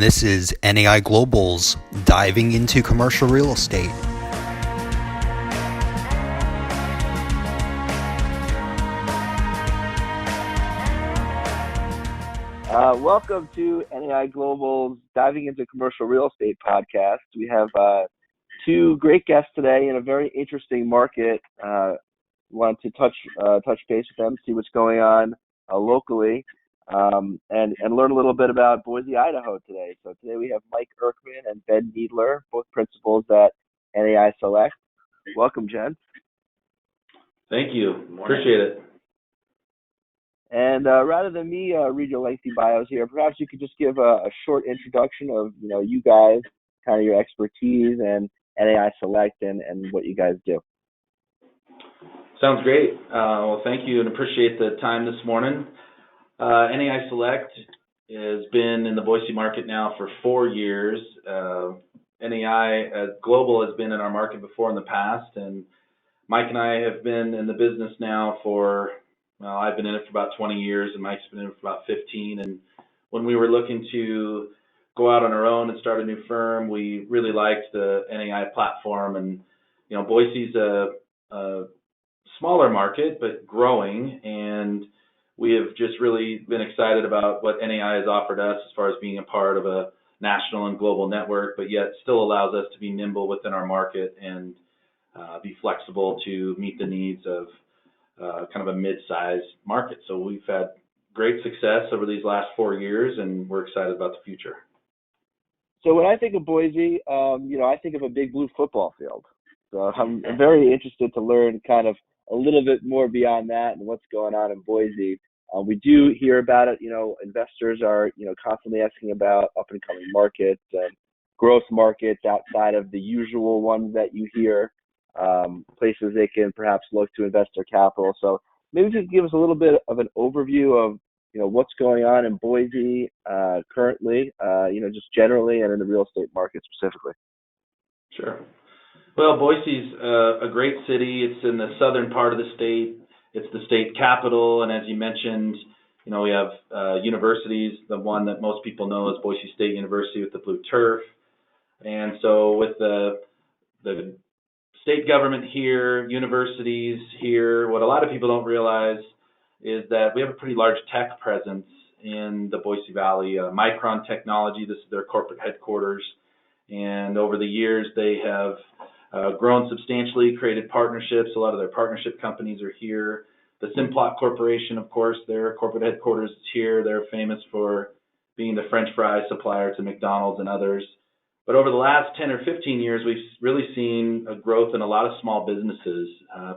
This is NAI Global's Diving into Commercial Real Estate. Welcome to NAI Global's Diving into Commercial Real Estate podcast. We have two great guests today in a very interesting market. Want to touch base with them, see what's going on locally, and learn a little bit about Boise, Idaho today. So today we have Mike Erkmann and Ben Kneadler, both principals at NAI Select. Welcome, gents. Thank you. Appreciate it. And rather than me read your lengthy bios here, perhaps you could just give a short introduction of you guys, kind of your expertise, and NAI Select and what you guys do. Sounds great. Well, thank you and appreciate the time this morning. NAI Select has been in the Boise market now for 4 years. NAI Global has been in our market before in the past, and Mike and I have been in the business now for, well, I've been in it for about 20 years, and Mike's been in it for about 15. And when we were looking to go out on our own and start a new firm, we really liked the NAI platform. And Boise's a smaller market, but growing, and we have just really been excited about what NAI has offered us as far as being a part of a national and global network, but yet still allows us to be nimble within our market and be flexible to meet the needs of kind of a mid-sized market. So we've had great success over these last 4 years, and we're excited about the future. So when I think of Boise, I think of a big blue football field. So I'm very interested to learn kind of a little bit more beyond that and what's going on in Boise. We do hear about it. Investors are, constantly asking about up and coming markets and growth markets outside of the usual ones that you hear, places they can perhaps look to invest their capital. So maybe you could give us a little bit of an overview of, what's going on in Boise currently, just generally and in the real estate market specifically. Sure. Well, Boise's a great city. It's in the southern part of the state. It's the state capital, and as you mentioned, we have universities. The one that most people know is Boise State University with the blue turf. And so with the state government here, universities here, what a lot of people don't realize is that we have a pretty large tech presence in the Boise Valley. Micron Technology, this is their corporate headquarters, and over the years they have grown substantially, created partnerships. A lot of their partnership companies are here. The Simplot Corporation, of course, their corporate headquarters is here. They're famous for being the French fry supplier to McDonald's and others. But over the last 10 or 15 years, we've really seen a growth in a lot of small businesses.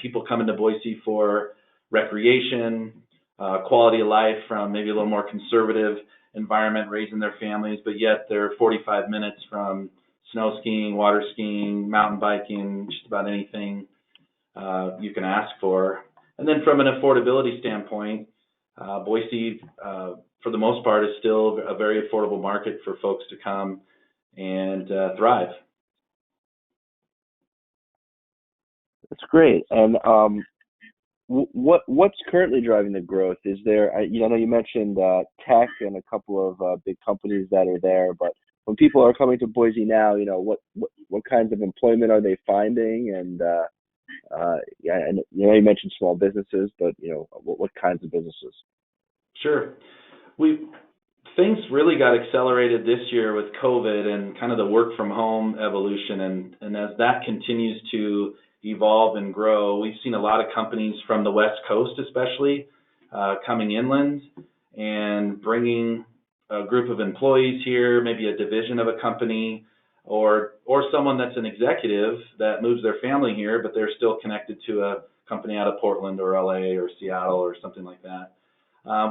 People come into Boise for recreation, quality of life from maybe a little more conservative environment, raising their families, but yet they're 45 minutes from snow skiing, water skiing, mountain biking, just about anything you can ask for. And then from an affordability standpoint, Boise, for the most part, is still a very affordable market for folks to come and thrive. That's great. And what's currently driving the growth? Is there, I know you mentioned tech and a couple of big companies that are there, but when people are coming to Boise now, what kinds of employment are they finding? And and you mentioned small businesses, but what kinds of businesses? Sure. Things really got accelerated this year with COVID and kind of the work from home evolution, and as that continues to evolve and grow, we've seen a lot of companies from the West Coast, especially coming inland and bringing a group of employees here, maybe a division of a company, or someone that's an executive that moves their family here, but they're still connected to a company out of Portland or LA or Seattle or something like that.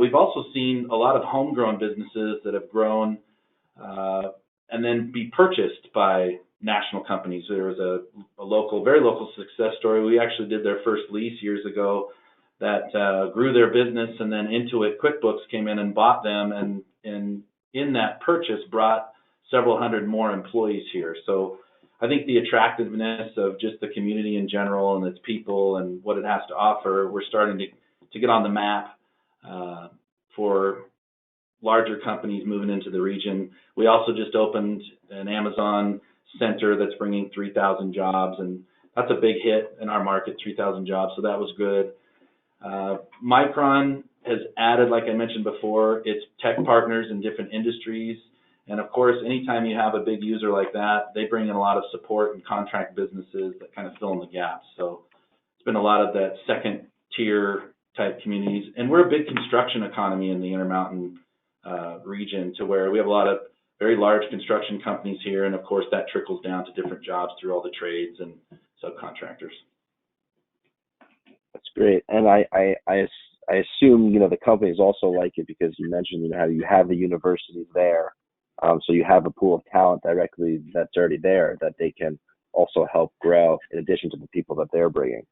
We've also seen a lot of homegrown businesses that have grown and then be purchased by national companies. There was a very local success story. We actually did their first lease years ago that grew their business, and then Intuit QuickBooks came in and bought them, and in that purchase brought several hundred more employees here. So I think the attractiveness of just the community in general and its people and what it has to offer, we're starting to get on the map for larger companies moving into the region. We also just opened an Amazon center that's bringing 3,000 jobs, and that's a big hit in our market, 3,000 jobs, so that was good. Micron has added, like I mentioned before, its tech partners in different industries. And of course, anytime you have a big user like that, they bring in a lot of support and contract businesses that kind of fill in the gaps. So it's been a lot of that second tier type communities. And we're a big construction economy in the Intermountain region, to where we have a lot of very large construction companies here. And of course, that trickles down to different jobs through all the trades and subcontractors. That's great. And I assume, the companies also like it because you mentioned, how you have the universities there. So you have a pool of talent directly that's already there that they can also help grow in addition to the people that they're bringing.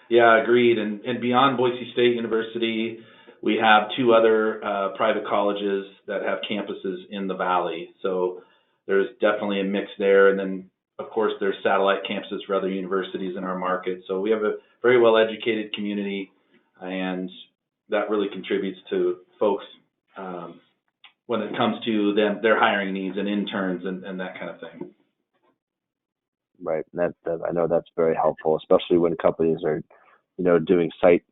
Yeah, agreed. And beyond Boise State University, we have two other private colleges that have campuses in the valley. So there's definitely a mix there. And then, of course, there's satellite campuses for other universities in our market. So we have a very well-educated community, and that really contributes to folks when it comes to their hiring needs and interns and that kind of thing. Right. That I know that's very helpful, especially when companies are, doing site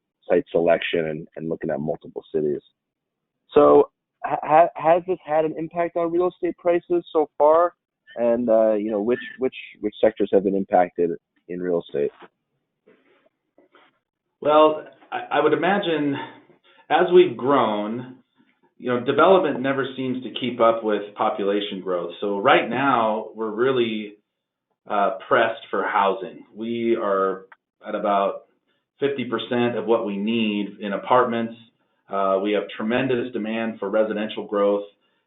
selection and looking at multiple cities. So has this had an impact on real estate prices so far? And which sectors have been impacted in real estate? Well, I would imagine as we've grown, development never seems to keep up with population growth. So right now, we're really pressed for housing. We are at about 50% of what we need in apartments. We have tremendous demand for residential growth,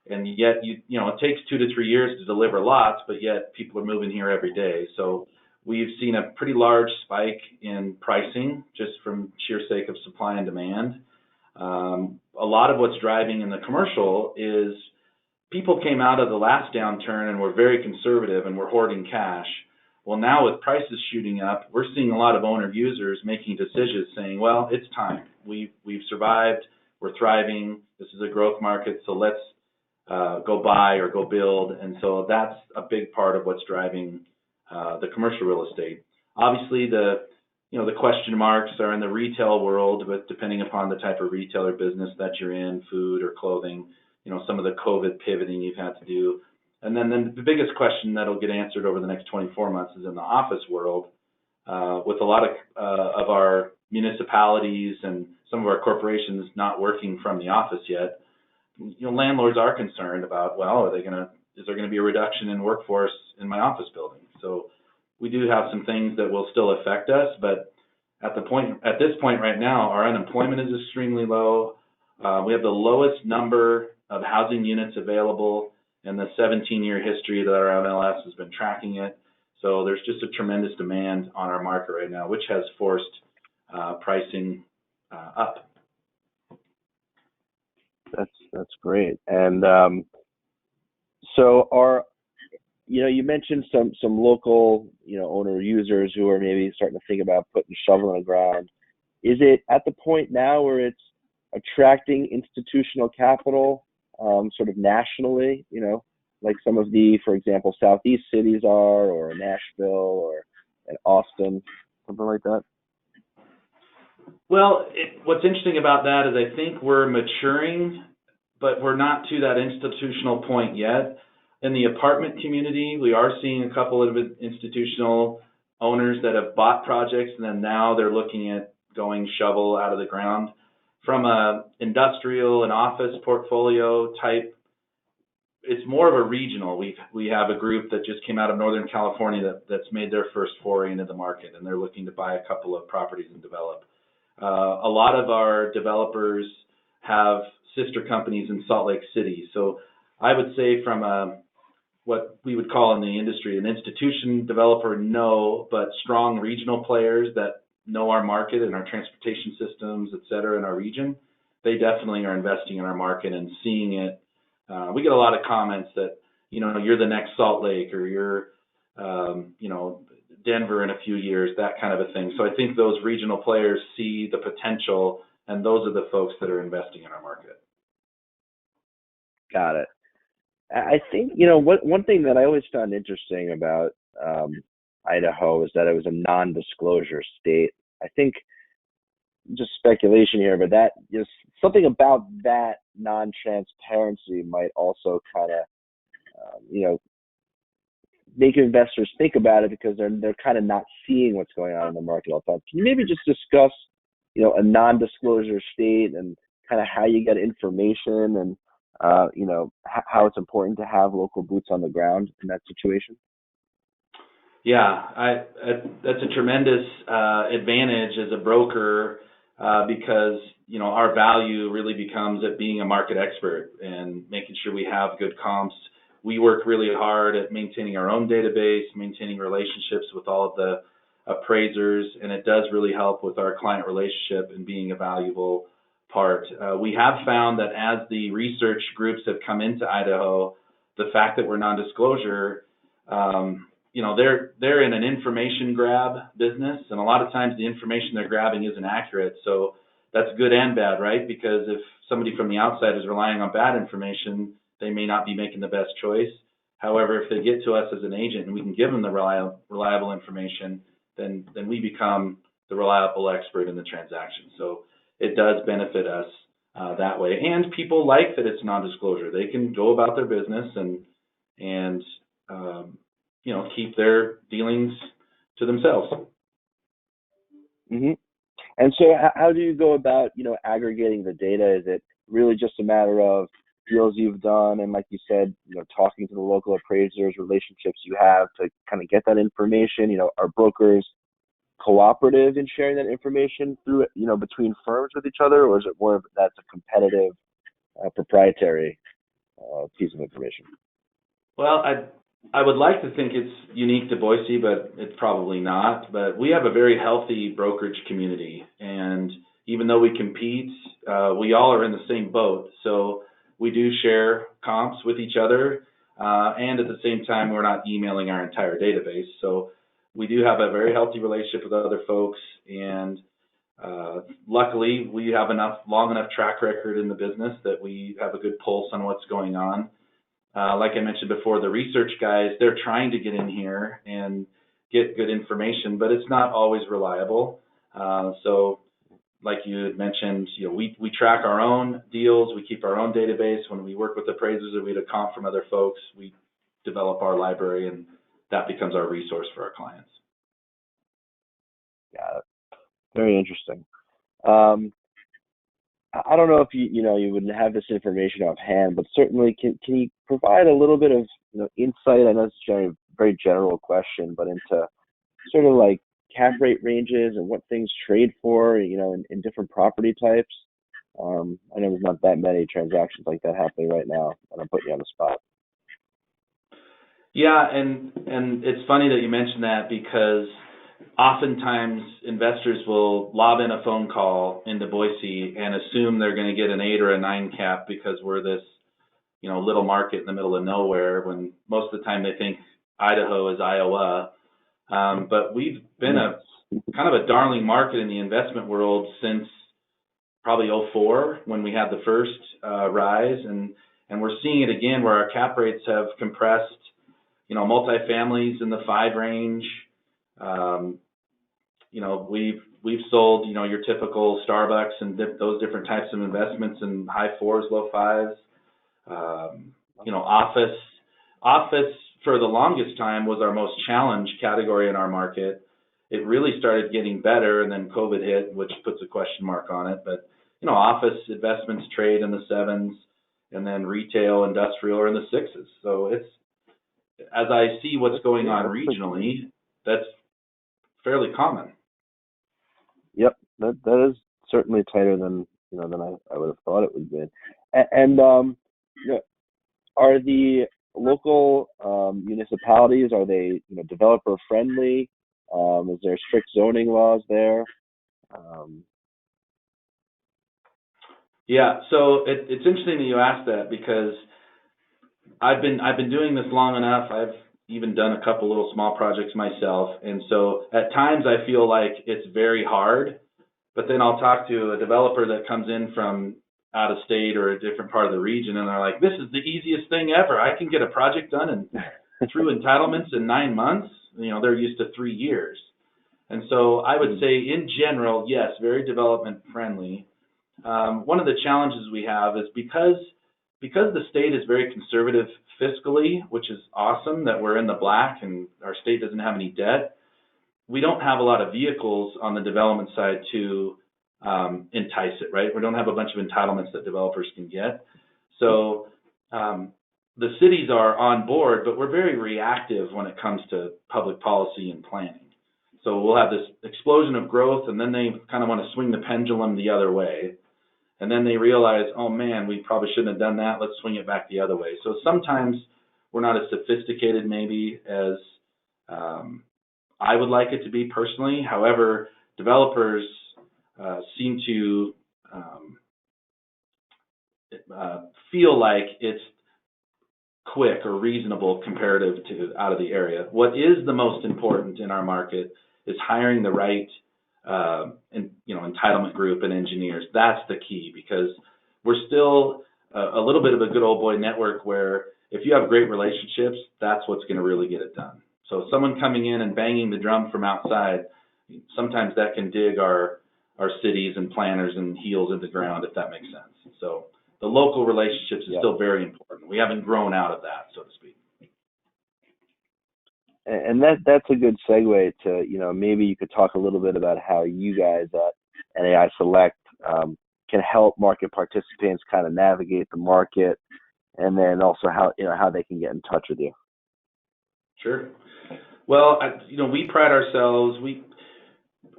and yet, it takes 2 to 3 years to deliver lots, but yet people are moving here every day. So we've seen a pretty large spike in pricing just from sheer sake of supply and demand. A lot of what's driving in the commercial is people came out of the last downturn and were very conservative and were hoarding cash. Well, now with prices shooting up, we're seeing a lot of owner users making decisions saying, well, it's time. We've survived. We're thriving. This is a growth market, so let's go buy or go build. And so that's a big part of what's driving the commercial real estate. Obviously, the question marks are in the retail world, but depending upon the type of retailer business that you're in, food or clothing, some of the COVID pivoting you've had to do. And then the biggest question that'll get answered over the next 24 months is in the office world, with a lot of our municipalities and some of our corporations not working from the office yet. Landlords are concerned about, well, is there going to be a reduction in workforce in my office building? So we do have some things that will still affect us, but at this point right now, our unemployment is extremely low. We have the lowest number of housing units available in the 17-year history that our MLS has been tracking it. So there's just a tremendous demand on our market right now, which has forced pricing up. That's great. And so you mentioned some local, owner users who are maybe starting to think about putting a shovel in the ground. Is it at the point now where it's attracting institutional capital, sort of nationally, like some of the, for example, Southeast cities are, or Nashville or Austin, something like that? Well, what's interesting about that is I think we're maturing, but we're not to that institutional point yet. In the apartment community, we are seeing a couple of institutional owners that have bought projects, and then now they're looking at going shovel out of the ground. From a industrial and office portfolio type, it's more of a regional. We have a group that just came out of Northern California that's made their first foray into the market, and they're looking to buy a couple of properties and develop. A lot of our developers have sister companies in Salt Lake City. So I would say from what we would call in the industry an institution developer, no, but strong regional players that know our market and our transportation systems, et cetera, in our region, they definitely are investing in our market and seeing it. We get a lot of comments that, you're the next Salt Lake, or you're, Denver in a few years, that kind of a thing. So I think those regional players see the potential, and those are the folks that are investing in our market. Got it. I think, one thing that I always found interesting about Idaho is that it was a non-disclosure state. I think, just speculation here, but that just something about that non-transparency might also kind of, make investors think about it because they're kind of not seeing what's going on in the market all the time. Can you maybe just discuss, a non-disclosure state and kind of how you get information and how it's important to have local boots on the ground in that situation? Yeah, that's a tremendous advantage as a broker because our value really becomes at being a market expert and making sure we have good comps. We work really hard at maintaining our own database, maintaining relationships with all of the appraisers, and it does really help with our client relationship and being a valuable part. We have found that as the research groups have come into Idaho, the fact that we're non-disclosure, they're in an information grab business, and a lot of times the information they're grabbing isn't accurate. So that's good and bad, right? Because if somebody from the outside is relying on bad information, they may not be making the best choice. However, if they get to us as an agent and we can give them the reliable information, then we become the reliable expert in the transaction. So it does benefit us that way. And people like that it's non-disclosure. They can go about their business and keep their dealings to themselves. Mm-hmm. And so how do you go about, aggregating the data? Is it really just a matter of deals you've done and, like you said, talking to the local appraisers, relationships you have to kind of get that information? Are brokers cooperative in sharing that information through, between firms with each other, or is it more of that's a competitive, proprietary piece of information? Well, I would like to think it's unique to Boise, but it's probably not. But we have a very healthy brokerage community, and even though we compete, we all are in the same boat. So we do share comps with each other, and at the same time, we're not emailing our entire database. So we do have a very healthy relationship with other folks, and luckily, we have long enough track record in the business that we have a good pulse on what's going on. Like I mentioned before, the research guys, they're trying to get in here and get good information, but it's not always reliable. So like you had mentioned, we track our own deals, we keep our own database. When we work with appraisers or we get a comp from other folks, we develop our library, and that becomes our resource for our clients. Got it. Very interesting. I don't know if you would have this information offhand, but certainly can you provide a little bit of insight? I know it's a very general question, but into sort of like cap rate ranges and what things trade for, in different property types. I know there's not that many transactions like that happening right now, and I'm putting you on the spot. Yeah, and it's funny that you mentioned that because oftentimes investors will lob in a phone call into Boise and assume they're going to get an 8 or a 9 cap because we're this, little market in the middle of nowhere, when most of the time they think Idaho is Iowa. But we've been a kind of a darling market in the investment world since probably 2004 when we had the first rise, and we're seeing it again where our cap rates have compressed. Multifamilies in the 5 range. We've sold, your typical Starbucks and those different types of investments in high 4s, low 5s. Office for the longest time was our most challenged category in our market. It really started getting better, and then COVID hit, which puts a question mark on it. But, office investments trade in the 7s, and then retail, industrial are in the 6s. So as I see what's going on regionally, that's fairly common. Yep, that is certainly tighter than I would have thought it would be. And are the local municipalities, are they developer friendly? Is there strict zoning laws there? Yeah, so it's interesting that you asked that because I've been doing this long enough. I've even done a couple little small projects myself, and so at times I feel like it's very hard. But then I'll talk to a developer that comes in from out of state or a different part of the region, and they're like, this is the easiest thing ever. I can get a project done through entitlements in 9 months. They're used to 3 years. And so I would say in general, yes, very development friendly. One of the challenges we have is because the state is very conservative fiscally, which is awesome that we're in the black and our state doesn't have any debt, we don't have a lot of vehicles on the development side to entice it, right? We don't have a bunch of entitlements that developers can get. So the cities are on board, but we're very reactive when it comes to public policy and planning. So we'll have this explosion of growth, and then they kind of want to swing the pendulum the other way. And then they realize, oh man, we probably shouldn't have done that. Let's swing it back the other way. So sometimes we're not as sophisticated maybe as I would like it to be personally. However, developers seem to feel like it's quick or reasonable comparative to out of the area. What is the most important in our market is hiring the right entitlement group and engineers. That's the key, because we're still a little bit of a good old boy network where if you have great relationships, that's what's going to really get it done. So someone coming in and banging the drum from outside, sometimes that can dig our cities and planners and heels in the ground, if that makes sense. So the local relationships is still very important. We haven't grown out of that, so to speak. And that's a good segue to, maybe you could talk a little bit about how you guys at NAI Select can help market participants kind of navigate the market, and then also how they can get in touch with you. Sure. Well, we pride ourselves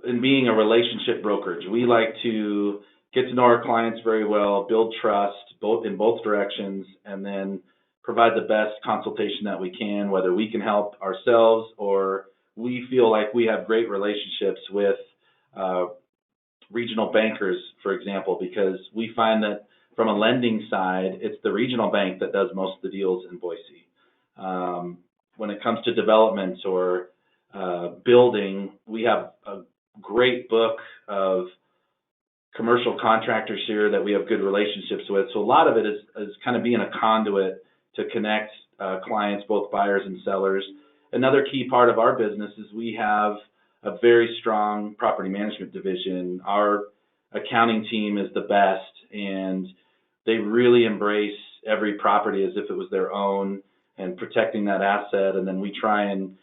in being a relationship brokerage. We like to get to know our clients very well, build trust in both directions, and then provide the best consultation that we can, whether we can help ourselves or we feel like we have great relationships with regional bankers, for example, because we find that from a lending side, it's the regional bank that does most of the deals in Boise. When it comes to developments or building, we have a great book of commercial contractors here that we have good relationships with. So a lot of it is kind of being a conduit to connect clients, both buyers and sellers. Another key part of our business is we have a very strong property management division. Our accounting team is the best, and they really embrace every property as if it was their own and protecting that asset. And then we try and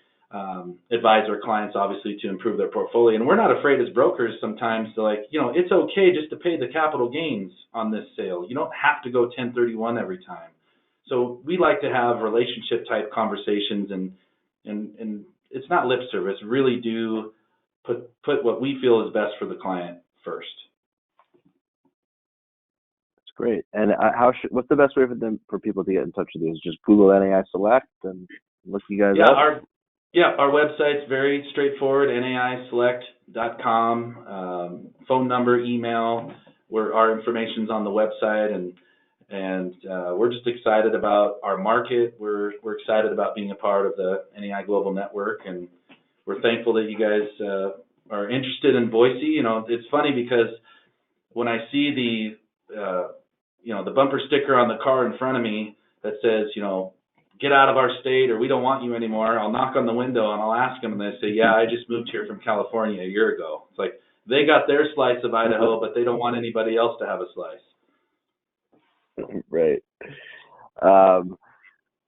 advise our clients, obviously, to improve their portfolio. And we're not afraid as brokers sometimes to it's okay just to pay the capital gains on this sale. You don't have to go 1031 every time. So we like to have relationship type conversations, and it's not lip service. Really do put what we feel is best for the client first. That's great. And what's the best way for people to get in touch with you? Is just Google NAI Select and look you guys up? Our website's very straightforward, naiselect.com. Phone number, email, our information's on the website, and we're just excited about our market. We're excited about being a part of the NAI Global Network, and we're thankful that you guys are interested in Boise. It's funny because when I see the bumper sticker on the car in front of me that says, get out of our state or we don't want you anymore, I'll knock on the window and I'll ask them, and they say, yeah, I just moved here from California a year ago. It's like they got their slice of Idaho, but they don't want anybody else to have a slice. Right.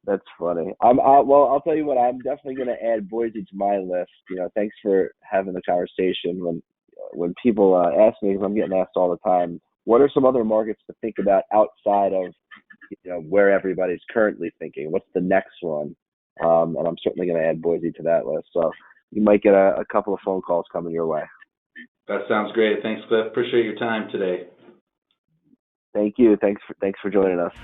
That's funny. Well, I'll tell you what, I'm definitely going to add Boise to my list. Thanks for having the conversation. When people ask me, because I'm getting asked all the time, what are some other markets to think about outside of where everybody's currently thinking? What's the next one? And I'm certainly going to add Boise to that list. So you might get a couple of phone calls coming your way. That sounds great. Thanks, Cliff. Appreciate your time today. Thank you. Thanks for joining us.